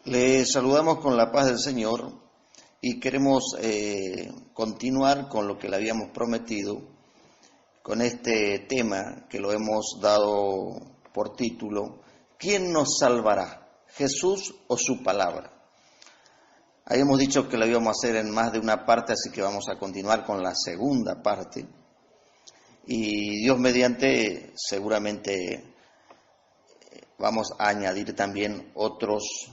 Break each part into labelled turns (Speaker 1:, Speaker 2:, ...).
Speaker 1: Le saludamos con la paz del Señor y queremos continuar con lo que le habíamos prometido, con este tema que lo hemos dado por título, ¿quién nos salvará? ¿Jesús o su palabra? Habíamos dicho que lo íbamos a hacer en más de una parte, así que vamos a continuar con la segunda parte. Y Dios mediante, seguramente vamos a añadir también otros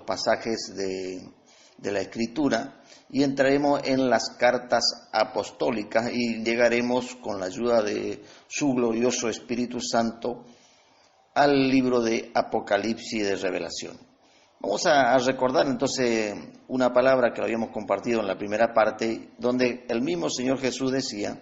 Speaker 1: pasajes de la Escritura y entraremos en las cartas apostólicas y llegaremos con la ayuda de su glorioso Espíritu Santo al libro de Apocalipsis y de Revelación. Vamos a recordar entonces una palabra que lo habíamos compartido en la primera parte, donde el mismo Señor Jesús decía: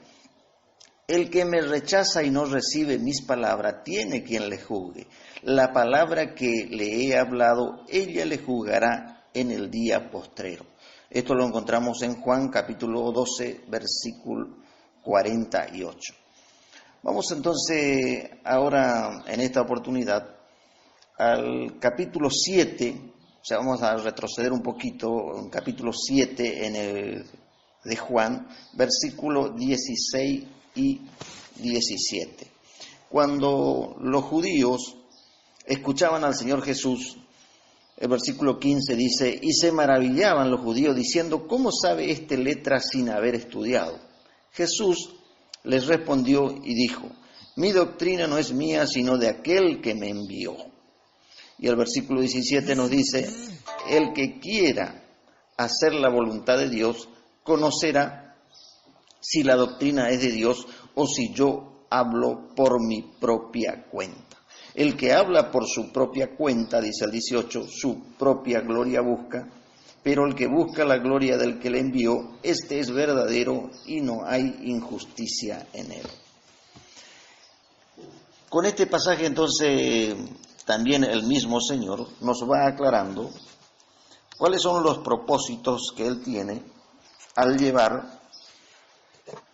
Speaker 1: el que me rechaza y no recibe mis palabras, tiene quien le juzgue. La palabra que le he hablado, ella le juzgará en el día postrero. Esto lo encontramos en Juan capítulo 12, versículo 48. Vamos entonces ahora en esta oportunidad al capítulo 7, o sea, vamos a retroceder un poquito, en capítulo 7 de Juan, versículo 16 y 17. Cuando los judíos escuchaban al Señor Jesús, el versículo 15 dice: y se maravillaban los judíos diciendo, ¿cómo sabe este letra sin haber estudiado? Jesús les respondió y dijo: mi doctrina no es mía, sino de aquel que me envió. Y el versículo 17 nos dice: el que quiera hacer la voluntad de Dios, conocerá si la doctrina es de Dios o si yo hablo por mi propia cuenta. El que habla por su propia cuenta, dice el 18, su propia gloria busca, pero el que busca la gloria del que le envió, este es verdadero y no hay injusticia en él. Con este pasaje entonces también el mismo Señor nos va aclarando cuáles son los propósitos que Él tiene al llevar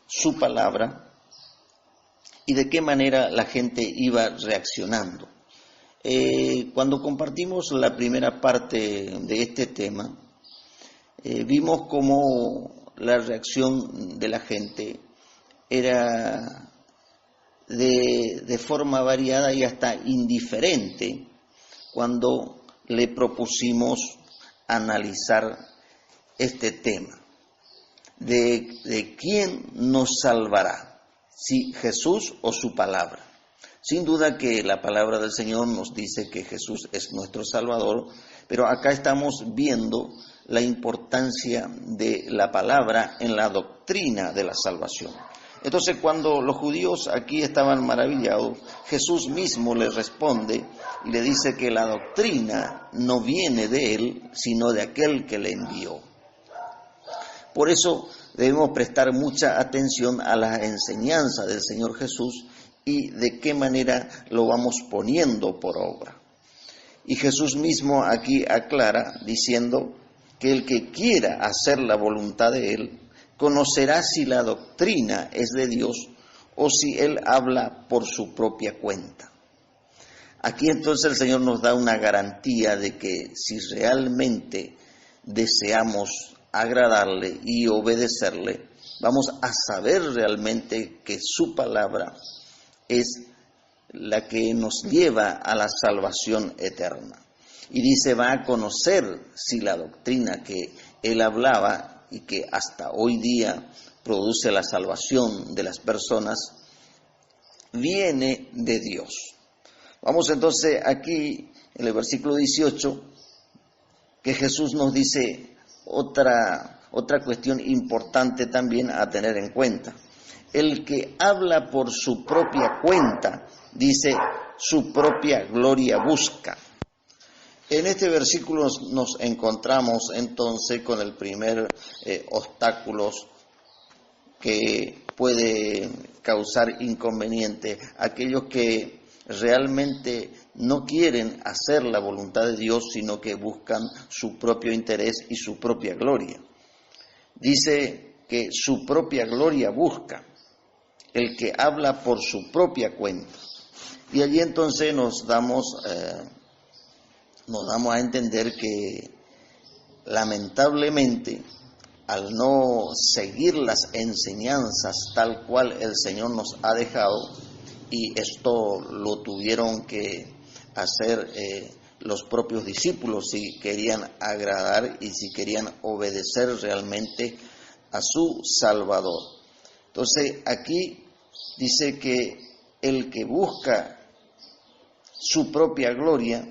Speaker 1: su palabra y de qué manera la gente iba reaccionando. Cuando compartimos la primera parte de este tema, vimos cómo la reacción de la gente era de forma variada y hasta indiferente cuando le propusimos analizar este tema de quién nos salvará, si Jesús o su palabra. Sin duda que la palabra del Señor nos dice que Jesús es nuestro Salvador, pero acá estamos viendo la importancia de la palabra en la doctrina de la salvación. Entonces, cuando los judíos aquí estaban maravillados, Jesús mismo les responde y le dice que la doctrina no viene de él, sino de aquel que le envió. Por eso debemos prestar mucha atención a la enseñanza del Señor Jesús y de qué manera lo vamos poniendo por obra. Y Jesús mismo aquí aclara diciendo que el que quiera hacer la voluntad de él, conocerá si la doctrina es de Dios o si Él habla por su propia cuenta. Aquí entonces el Señor nos da una garantía de que si realmente deseamos agradarle y obedecerle, vamos a saber realmente que su palabra es la que nos lleva a la salvación eterna. Y dice, va a conocer si la doctrina que Él hablaba y que hasta hoy día produce la salvación de las personas, viene de Dios. Vamos entonces aquí en el versículo 18, que Jesús nos dice otra cuestión importante también a tener en cuenta. El que habla por su propia cuenta, dice, su propia gloria busca. En este versículo nos encontramos entonces con el primer obstáculo que puede causar inconveniente. Aquellos que realmente no quieren hacer la voluntad de Dios, sino que buscan su propio interés y su propia gloria. Dice que su propia gloria busca, el que habla por su propia cuenta. Y allí entonces nos nos damos a entender que lamentablemente al no seguir las enseñanzas tal cual el Señor nos ha dejado, y esto lo tuvieron que hacer los propios discípulos si querían agradar y si querían obedecer realmente a su Salvador. Entonces aquí dice que el que busca su propia gloria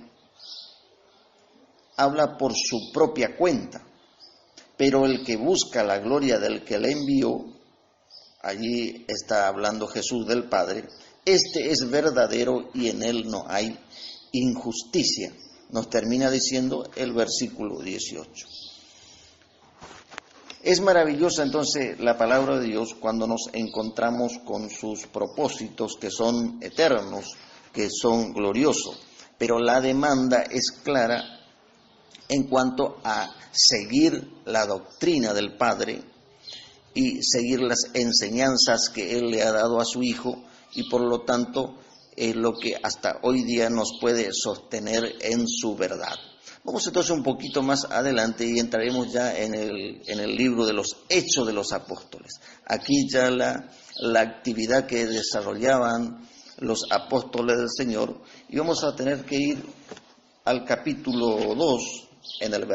Speaker 1: habla por su propia cuenta, pero el que busca la gloria del que le envió, allí está hablando Jesús del Padre, este es verdadero y en él no hay injusticia. Nos termina diciendo el versículo 18. Es maravillosa entonces la palabra de Dios cuando nos encontramos con sus propósitos que son eternos, que son gloriosos, pero la demanda es clara en cuanto a seguir la doctrina del Padre y seguir las enseñanzas que Él le ha dado a su Hijo, y por lo tanto es lo que hasta hoy día nos puede sostener en su verdad. Vamos entonces un poquito más adelante y entraremos ya en el libro de los Hechos de los Apóstoles. Aquí ya la actividad que desarrollaban los apóstoles del Señor, y vamos a tener que ir al capítulo 2, en el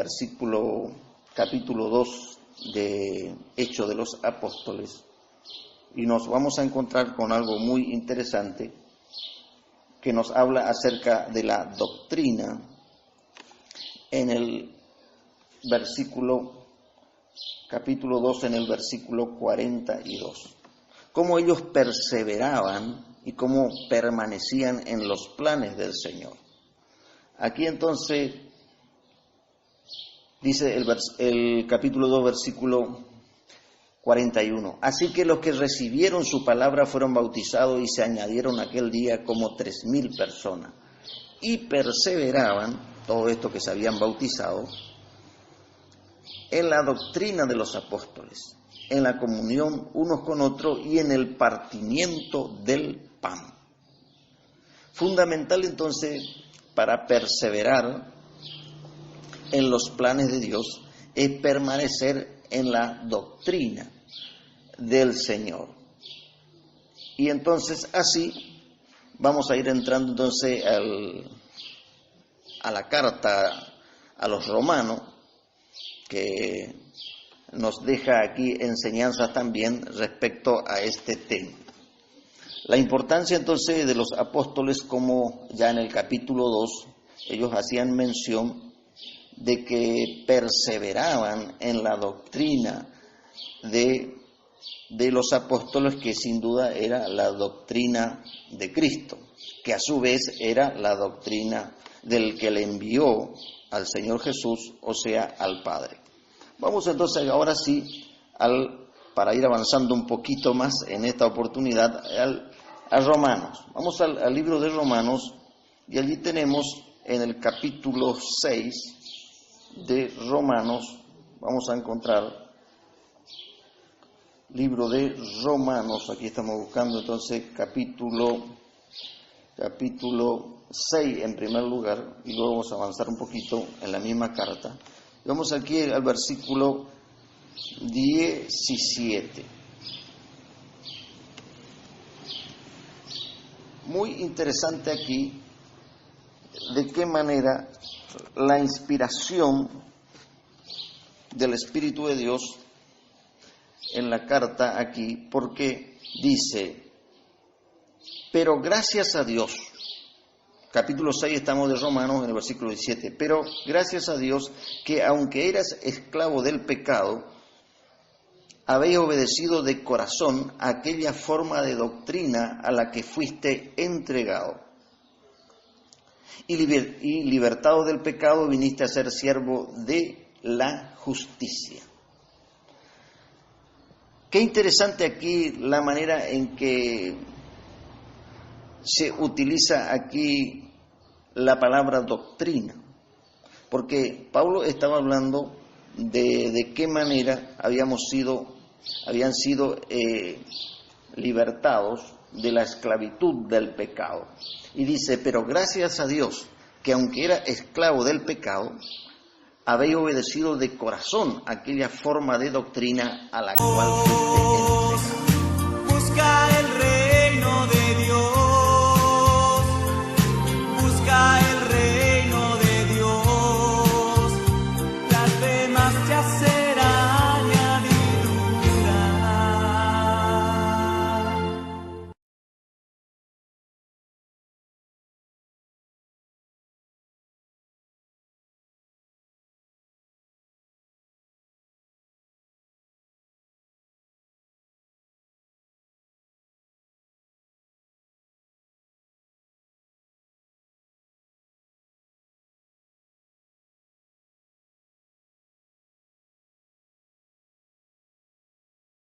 Speaker 1: capítulo 2 de Hechos de los Apóstoles, y nos vamos a encontrar con algo muy interesante que nos habla acerca de la doctrina en el capítulo 2, en el versículo 42. Cómo ellos perseveraban y cómo permanecían en los planes del Señor. Aquí entonces dice el capítulo 2, versículo 41. Así que los que recibieron su palabra fueron bautizados y se añadieron aquel día como 3,000 personas. Y perseveraban, todo esto que se habían bautizado, en la doctrina de los apóstoles, en la comunión unos con otros y en el partimiento del pan. Fundamental entonces para perseverar en los planes de Dios es permanecer en la doctrina del Señor. Y entonces así vamos a ir entrando entonces a la carta a los romanos, que nos deja aquí enseñanzas también respecto a este tema. La importancia entonces de los apóstoles, como ya en el capítulo 2, ellos hacían mención de que perseveraban en la doctrina de los apóstoles, que sin duda era la doctrina de Cristo, que a su vez era la doctrina del que le envió al Señor Jesús, o sea, al Padre. Vamos entonces ahora sí, para ir avanzando un poquito más en esta oportunidad, a Romanos. Vamos al libro de Romanos, y allí tenemos en el capítulo 6 de Romanos, vamos a encontrar libro de Romanos, aquí estamos buscando entonces capítulo 6 en primer lugar, y luego vamos a avanzar un poquito en la misma carta. Vamos aquí al versículo 17. Muy interesante aquí de qué manera la inspiración del Espíritu de Dios en la carta aquí, porque dice, pero gracias a Dios, capítulo 6 estamos de Romanos en el versículo 17, pero gracias a Dios que aunque eras esclavo del pecado, habéis obedecido de corazón a aquella forma de doctrina a la que fuiste entregado. Y libertado del pecado viniste a ser siervo de la justicia. Qué interesante aquí la manera en que se utiliza aquí la palabra doctrina, porque Pablo estaba hablando de qué manera habían sido libertados de la esclavitud del pecado. Y dice, pero gracias a Dios que aunque era esclavo del pecado, habéis obedecido de corazón aquella forma de doctrina a la cual fuiste